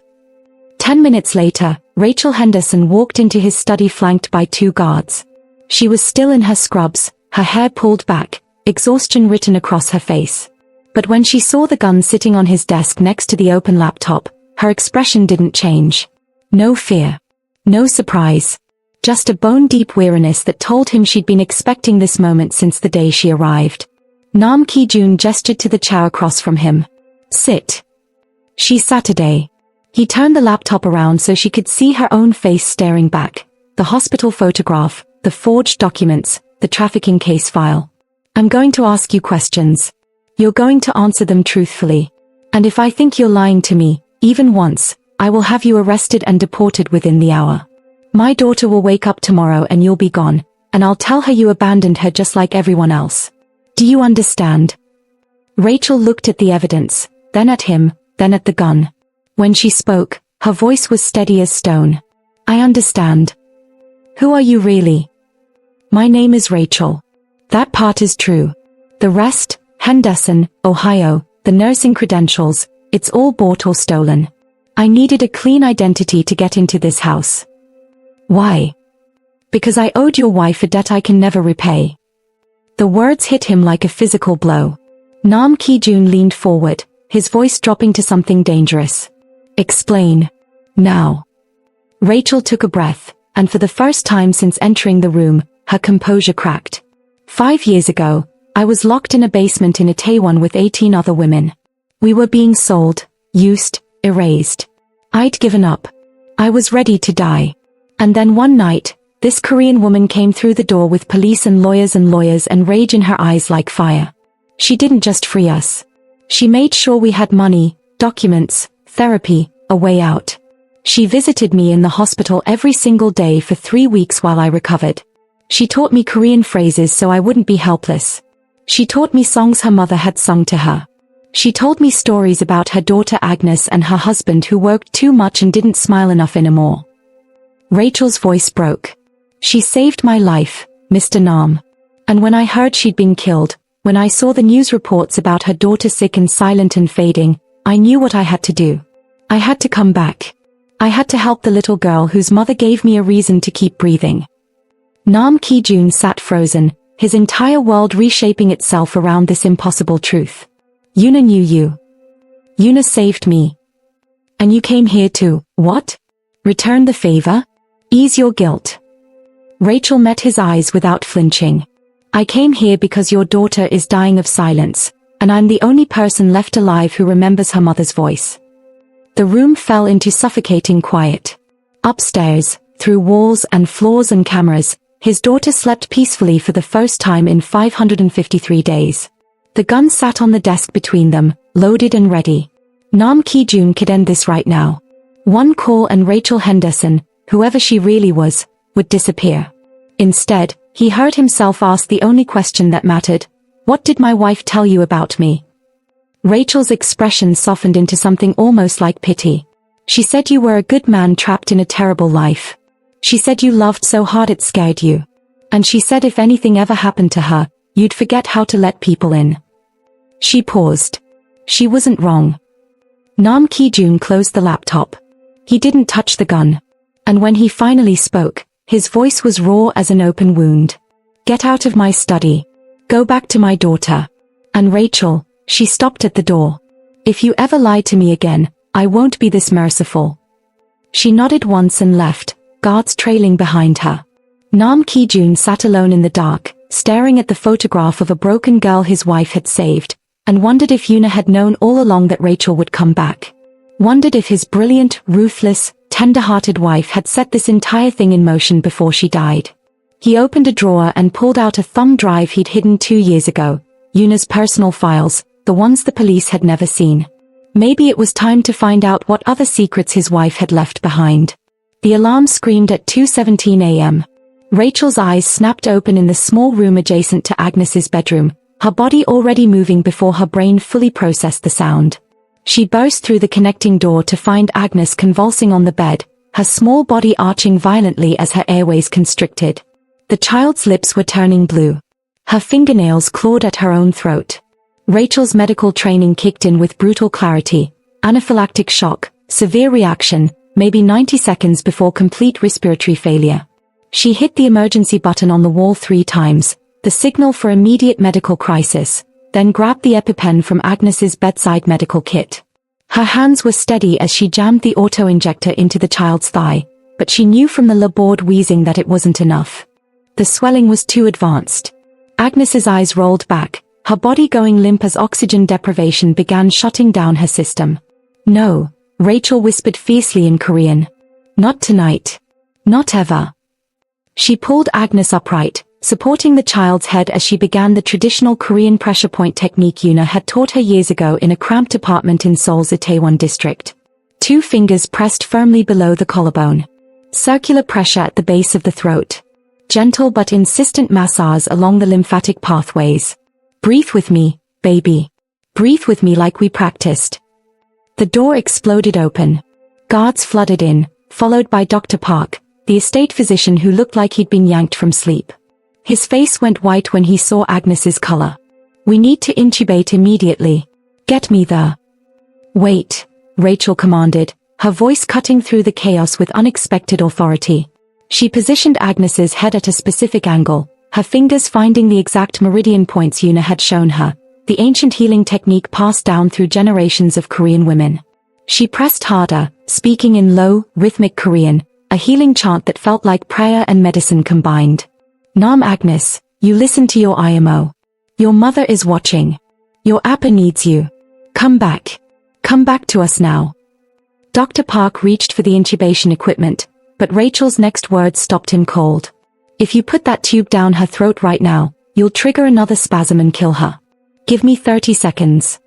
10 minutes later, Rachel Henderson walked into his study flanked by 2 guards. She was still in her scrubs, her hair pulled back, exhaustion written across her face. But when she saw the gun sitting on his desk next to the open laptop, her expression didn't change. No fear. No surprise. Just a bone-deep weariness that told him she'd been expecting this moment since the day she arrived. Nam Ki-jun gestured to the chair across from him. Sit. She sat a day. He turned the laptop around so she could see her own face staring back. The hospital photograph, the forged documents, the trafficking case file. I'm going to ask you questions. You're going to answer them truthfully. And if I think you're lying to me, even once, I will have you arrested and deported within the hour. My daughter will wake up tomorrow and you'll be gone, and I'll tell her you abandoned her just like everyone else. Do you understand? Rachel looked at the evidence, then at him, then at the gun. When she spoke, her voice was steady as stone. I understand. Who are you really? My name is Rachel. That part is true. The rest, Henderson, Ohio, the nursing credentials, it's all bought or stolen. I needed a clean identity to get into this house. Why? Because I owed your wife a debt I can never repay. The words hit him like a physical blow. Nam Ki-jun leaned forward, his voice dropping to something dangerous. Explain. Now. Rachel took a breath, and for the first time since entering the room, her composure cracked. 5 years ago, I was locked in a basement in Itaewon with 18 other women. We were being sold, used, erased. I'd given up. I was ready to die. And then one night, this Korean woman came through the door with police and lawyers and rage in her eyes like fire. She didn't just free us. She made sure we had money, documents, therapy, a way out. She visited me in the hospital every single day for 3 weeks while I recovered. She taught me Korean phrases so I wouldn't be helpless. She taught me songs her mother had sung to her. She told me stories about her daughter Agnes and her husband who worked too much and didn't smile enough anymore. Rachel's voice broke. She saved my life, Mr. Nam. And when I heard she'd been killed, when I saw the news reports about her daughter sick and silent and fading, I knew what I had to do. I had to come back. I had to help the little girl whose mother gave me a reason to keep breathing. Nam Ki-jun sat frozen, his entire world reshaping itself around this impossible truth. Yuna knew you. Yuna saved me. And you came here to, what? Return the favor? Ease your guilt. Rachel met his eyes without flinching. I came here because your daughter is dying of silence, and I'm the only person left alive who remembers her mother's voice. The room fell into suffocating quiet. Upstairs, through walls and floors and cameras, his daughter slept peacefully for the first time in 553 days. The gun sat on the desk between them, loaded and ready. Nam Ki-jun could end this right now. One call and Rachel Henderson, whoever she really was, would disappear. Instead, he heard himself ask the only question that mattered. What did my wife tell you about me? Rachel's expression softened into something almost like pity. She said you were a good man trapped in a terrible life. She said you loved so hard it scared you. And she said if anything ever happened to her, you'd forget how to let people in. She paused. She wasn't wrong. Nam Ki-jun closed the laptop. He didn't touch the gun. And when he finally spoke, his voice was raw as an open wound. Get out of my study. Go back to my daughter. And Rachel, she stopped at the door. If you ever lie to me again, I won't be this merciful. She nodded once and left, guards trailing behind her. Nam Ki-jun sat alone in the dark, staring at the photograph of a broken girl his wife had saved, and wondered if Yuna had known all along that Rachel would come back. Wondered if his brilliant, ruthless, tender-hearted wife had set this entire thing in motion before she died. He opened a drawer and pulled out a thumb drive he'd hidden 2 years ago, Yuna's personal files, the ones the police had never seen. Maybe it was time to find out what other secrets his wife had left behind. The alarm screamed at 2:17 a.m. Rachel's eyes snapped open in the small room adjacent to Agnes's bedroom, her body already moving before her brain fully processed the sound. She burst through the connecting door to find Agnes convulsing on the bed, her small body arching violently as her airways constricted. The child's lips were turning blue. Her fingernails clawed at her own throat. Rachel's medical training kicked in with brutal clarity. Anaphylactic shock, severe reaction, maybe 90 seconds before complete respiratory failure. She hit the emergency button on the wall 3 times, the signal for immediate medical crisis, then grabbed the EpiPen from Agnes's bedside medical kit. Her hands were steady as she jammed the auto-injector into the child's thigh, but she knew from the labored wheezing that it wasn't enough. The swelling was too advanced. Agnes's eyes rolled back, her body going limp as oxygen deprivation began shutting down her system. "No," Rachel whispered fiercely in Korean. "Not tonight. Not ever." She pulled Agnes upright, supporting the child's head as she began the traditional Korean pressure point technique Yuna had taught her years ago in a cramped apartment in Seoul's Itaewon district. 2 fingers pressed firmly below the collarbone. Circular pressure at the base of the throat. Gentle but insistent massage along the lymphatic pathways. "Breathe with me, baby. Breathe with me like we practiced." The door exploded open. Guards flooded in, followed by Dr. Park, the estate physician who looked like he'd been yanked from sleep. His face went white when he saw Agnes's color. "We need to intubate immediately. Get me the..." "Wait," Rachel commanded, her voice cutting through the chaos with unexpected authority. She positioned Agnes's head at a specific angle, her fingers finding the exact meridian points Yuna had shown her, the ancient healing technique passed down through generations of Korean women. She pressed harder, speaking in low, rhythmic Korean, a healing chant that felt like prayer and medicine combined. "Nam Agnes, you listen to your IMO. Your mother is watching. Your Appa needs you. Come back. Come back to us now." Dr. Park reached for the intubation equipment, but Rachel's next words stopped him cold. "If you put that tube down her throat right now, you'll trigger another spasm and kill her. Give me 30 seconds.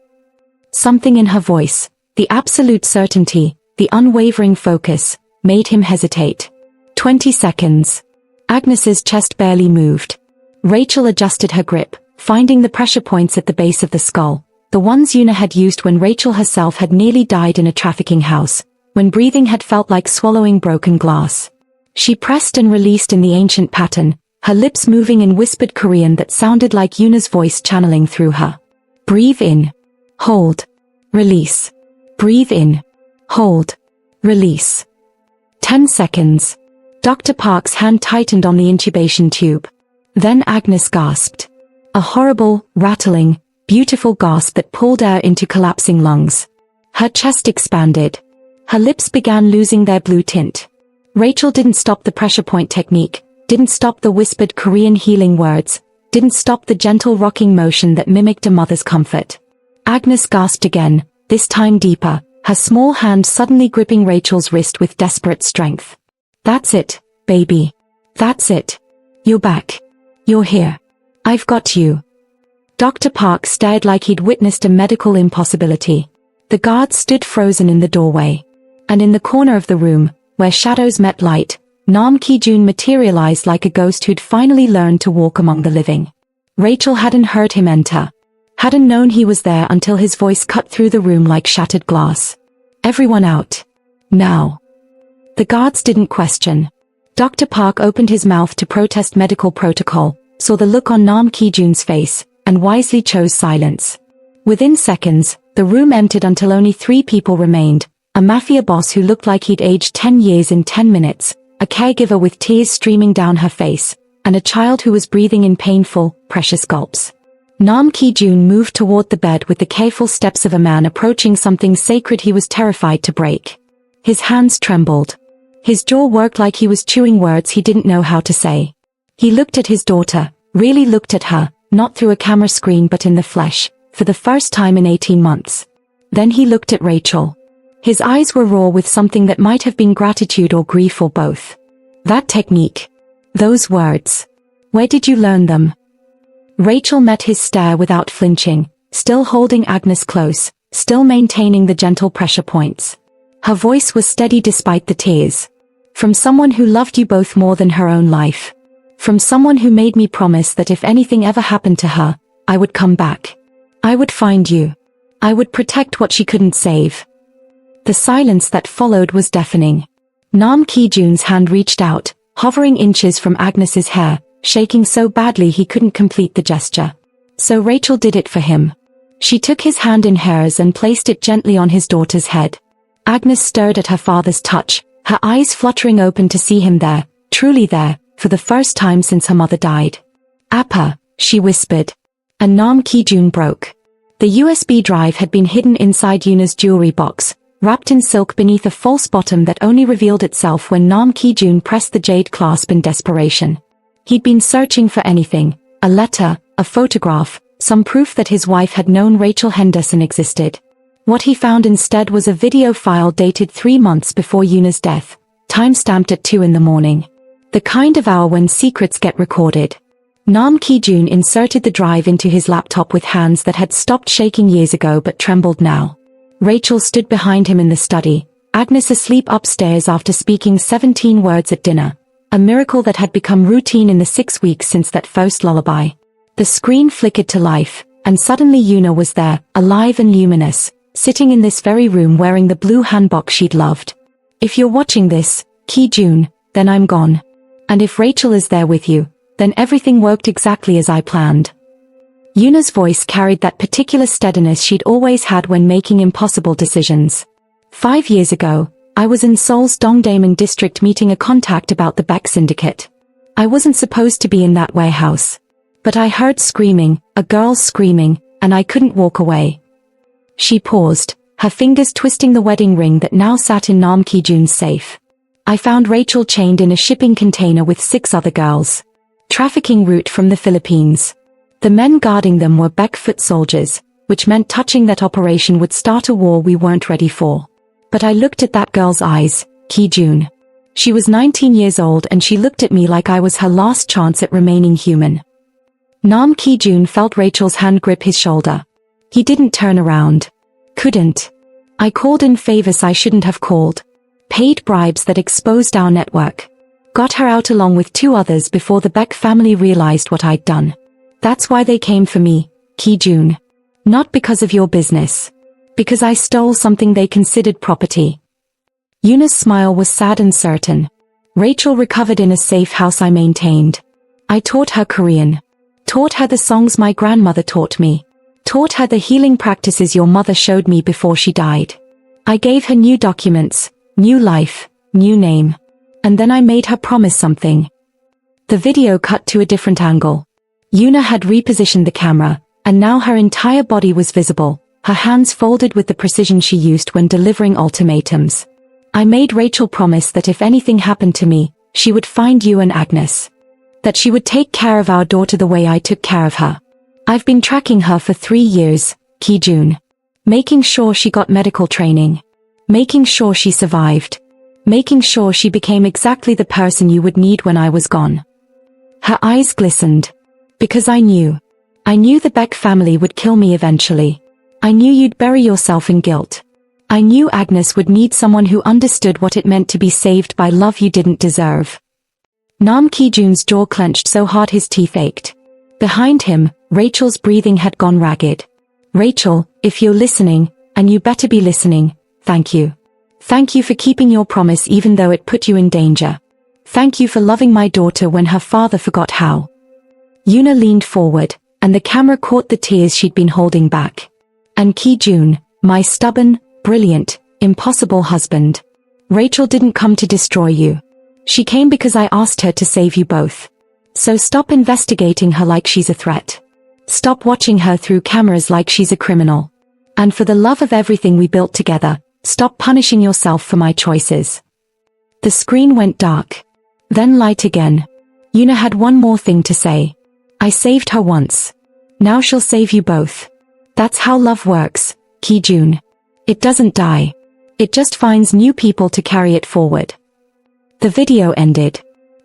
Something in her voice, the absolute certainty, the unwavering focus, made him hesitate. 20 seconds. Agnes's chest barely moved. Rachel adjusted her grip, finding the pressure points at the base of the skull, the ones Yuna had used when Rachel herself had nearly died in a trafficking house, when breathing had felt like swallowing broken glass. She pressed and released in the ancient pattern, her lips moving in whispered Korean that sounded like Yuna's voice channeling through her. "Breathe in. Hold. Release. Breathe in. Hold. Release." 10 seconds. Dr. Park's hand tightened on the intubation tube. Then Agnes gasped. A horrible, rattling, beautiful gasp that pulled air into collapsing lungs. Her chest expanded. Her lips began losing their blue tint. Rachel didn't stop the pressure point technique, didn't stop the whispered Korean healing words, didn't stop the gentle rocking motion that mimicked a mother's comfort. Agnes gasped again, this time deeper, her small hand suddenly gripping Rachel's wrist with desperate strength. "That's it, baby. That's it. You're back. You're here. I've got you." Dr. Park stared like he'd witnessed a medical impossibility. The guards stood frozen in the doorway. And in the corner of the room, where shadows met light, Nam Ki-jun materialized like a ghost who'd finally learned to walk among the living. Rachel hadn't heard him enter. Hadn't known he was there until his voice cut through the room like shattered glass. "Everyone out. Now." The guards didn't question. Dr. Park opened his mouth to protest medical protocol, saw the look on Nam Ki-jun's face, and wisely chose silence. Within seconds, the room emptied until only 3 people remained, a Mafia boss who looked like he'd aged 10 years in 10 minutes, a caregiver with tears streaming down her face, and a child who was breathing in painful, precious gulps. Nam Ki-jun moved toward the bed with the careful steps of a man approaching something sacred he was terrified to break. His hands trembled. His jaw worked like he was chewing words he didn't know how to say. He looked at his daughter, really looked at her, not through a camera screen but in the flesh, for the first time in 18 months. Then he looked at Rachel. His eyes were raw with something that might have been gratitude or grief or both. That technique. Those words. Where did you learn them? Rachel met his stare without flinching, still holding Agnes close, still maintaining the gentle pressure points. Her voice was steady despite the tears. From someone who loved you both more than her own life. From someone who made me promise that if anything ever happened to her, I would come back. I would find you. I would protect what she couldn't save. The silence that followed was deafening. Nam Ki-jun's hand reached out, hovering inches from Agnes's hair, shaking so badly he couldn't complete the gesture. So Rachel did it for him. She took his hand in hers and placed it gently on his daughter's head. Agnes stared at her father's touch, her eyes fluttering open to see him there, truly there, for the first time since her mother died. "Appa," she whispered. And Nam Ki-jun broke. The USB drive had been hidden inside Yuna's jewelry box, wrapped in silk beneath a false bottom that only revealed itself when Nam Ki-jun pressed the jade clasp in desperation. He'd been searching for anything, a letter, a photograph, some proof that his wife had known Rachel Henderson existed. What he found instead was a video file dated 3 months before Yuna's death, time-stamped at 2 in the morning. The kind of hour when secrets get recorded. Nam Ki-jun inserted the drive into his laptop with hands that had stopped shaking years ago but trembled now. Rachel stood behind him in the study, Agnes asleep upstairs after speaking 17 words at dinner, a miracle that had become routine in the 6 weeks since that first lullaby. The screen flickered to life, and suddenly Yuna was there, alive and luminous, sitting in this very room wearing the blue hanbok she'd loved. "If you're watching this, Ki-jun, then I'm gone. And if Rachel is there with you, then everything worked exactly as I planned." Yuna's voice carried that particular steadiness she'd always had when making impossible decisions. 5 years ago, I was in Seoul's Dongdaemun district meeting a contact about the Baek syndicate. I wasn't supposed to be in that warehouse. But I heard screaming, a girl screaming, and I couldn't walk away. She paused, her fingers twisting the wedding ring that now sat in Nam Ki-jun's safe. I found Rachel chained in a shipping container with 6 other girls. Trafficking route from the Philippines. The men guarding them were Baek foot soldiers, which meant touching that operation would start a war we weren't ready for. But I looked at that girl's eyes, Ki-jun. She was 19 years old and she looked at me like I was her last chance at remaining human. Nam Ki-jun felt Rachel's hand grip his shoulder. He didn't turn around. Couldn't. I called in favors I shouldn't have called. Paid bribes that exposed our network. Got her out along with 2 others before the Baek family realized what I'd done. That's why they came for me, Ki-jun. Not because of your business. Because I stole something they considered property. Yuna's smile was sad and certain. Rachel recovered in a safe house I maintained. I taught her Korean. Taught her the songs my grandmother taught me. Taught her the healing practices your mother showed me before she died. I gave her new documents, new life, new name. And then I made her promise something. The video cut to a different angle. Yuna had repositioned the camera, and now her entire body was visible, her hands folded with the precision she used when delivering ultimatums. I made Rachel promise that if anything happened to me, she would find you and Agnes. That she would take care of our daughter the way I took care of her. I've been tracking her for 3 years, Ki-jun. Making sure she got medical training. Making sure she survived. Making sure she became exactly the person you would need when I was gone. Her eyes glistened. Because I knew. I knew the Baek family would kill me eventually. I knew you'd bury yourself in guilt. I knew Agnes would need someone who understood what it meant to be saved by love you didn't deserve. Nam Ki-jun's jaw clenched so hard his teeth ached. Behind him, Rachel's breathing had gone ragged. Rachel, if you're listening, and you better be listening, thank you. Thank you for keeping your promise even though it put you in danger. Thank you for loving my daughter when her father forgot how. Yuna leaned forward, and the camera caught the tears she'd been holding back. And Ki-jun, my stubborn, brilliant, impossible husband. Rachel didn't come to destroy you. She came because I asked her to save you both. So stop investigating her like she's a threat. Stop watching her through cameras like she's a criminal. And for the love of everything we built together, stop punishing yourself for my choices. The screen went dark. Then light again. Yuna had one more thing to say. I saved her once. Now she'll save you both. That's how love works, Ki-jun. It doesn't die. It just finds new people to carry it forward. The video ended.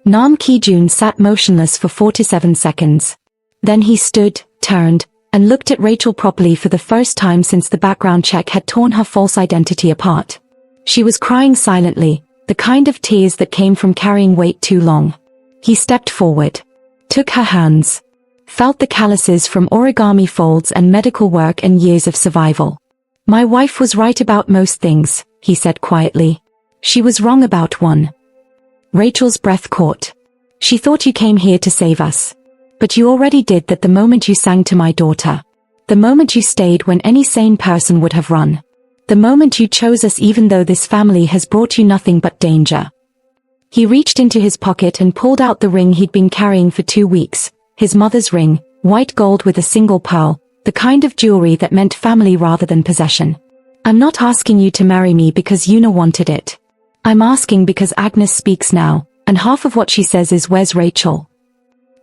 Nam Ki-jun sat motionless for 47 seconds. Then he stood, turned, and looked at Rachel properly for the first time since the background check had torn her false identity apart. She was crying silently, the kind of tears that came from carrying weight too long. He stepped forward. Took her hands. Felt the calluses from origami folds and medical work and years of survival. My wife was right about most things, he said quietly. She was wrong about one. Rachel's breath caught. She thought you came here to save us. But you already did that the moment you sang to my daughter. The moment you stayed when any sane person would have run. The moment you chose us, even though this family has brought you nothing but danger. He reached into his pocket and pulled out the ring he'd been carrying for 2 weeks, his mother's ring, white gold with a single pearl, the kind of jewelry that meant family rather than possession. I'm not asking you to marry me because Una wanted it. I'm asking because Agnes speaks now, and half of what she says is "Where's Rachel?"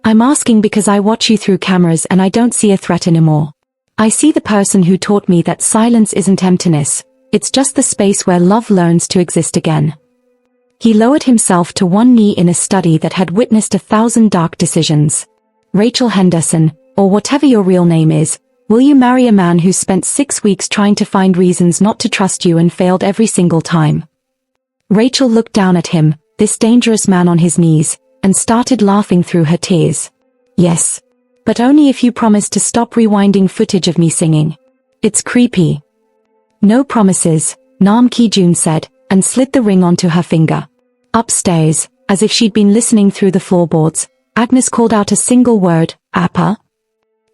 I'm asking because I watch you through cameras and I don't see a threat anymore. I see the person who taught me that silence isn't emptiness, it's just the space where love learns to exist again. He lowered himself to one knee in a study that had witnessed 1,000 dark decisions. Rachel Henderson, or whatever your real name is, will you marry a man who spent 6 weeks trying to find reasons not to trust you and failed every single time? Rachel looked down at him, this dangerous man on his knees, and started laughing through her tears. Yes. But only if you promise to stop rewinding footage of me singing. It's creepy. No promises, Nam Ki-jun said, and slid the ring onto her finger. Upstairs, as if she'd been listening through the floorboards, Agnes called out a single word, "Appa."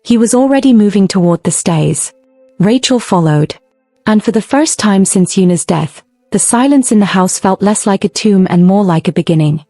He was already moving toward the stairs. Rachel followed. And for the first time since Una's death, the silence in the house felt less like a tomb and more like a beginning.